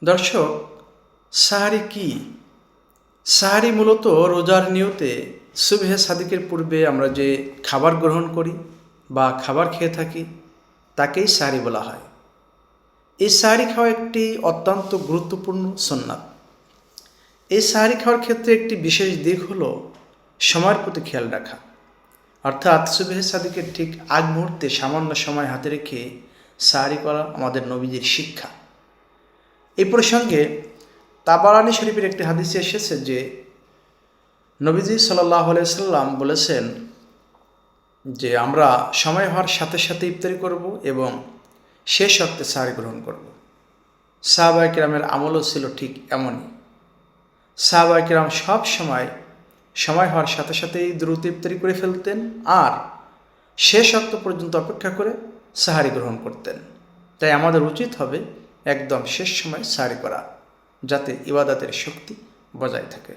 দর্শক, সাহারি কি? সাহারি মূলত রোজার নিয়তে সুবহে সাদিকের পূর্বে আমরা যে খাবার গ্রহণ করি বা খাবার খেয়ে থাকি তাকেই সাহারি বলা হয়। এই সাহারি খাওয়া একটি অত্যন্ত গুরুত্বপূর্ণ সুন্নাত। এই সাহারি খাওয়ার ক্ষেত্রে একটি বিশেষ দিক হলো সময়ের প্রতি খেয়াল রাখা, অর্থাৎ সুবহে সাদিকের ঠিক আগ মুহূর্তে সামান্য সময় হাতে রেখে সাহারি করা আমাদের নবীজির শিক্ষা। এই প্রসঙ্গে তাবারানী শরীফের একটি হাদিসে এসেছে যে নবীজি সাল্লাল্লাহু আলাইহি সাল্লাম বলেছেন যে আমরা সময় হওয়ার সাথে সাথে ইফতারি করব এবং শেষ ওয়াক্তে সাহারি গ্রহণ করব। সাহাবায়ে কেরামের আমলও ছিল ঠিক এমনই। সাহাবায়ে কেরাম সব সময় হওয়ার সাথে সাথেই দ্রুত ইফতারি করে ফেলতেন আর শেষ ওয়াক্ত পর্যন্ত অপেক্ষা করে সাহারি গ্রহণ করতেন। তাই আমাদের উচিত হবে একদম শেষ সময় সাহারি করা, যাতে ইবাদতের শক্তি বজায় থাকে।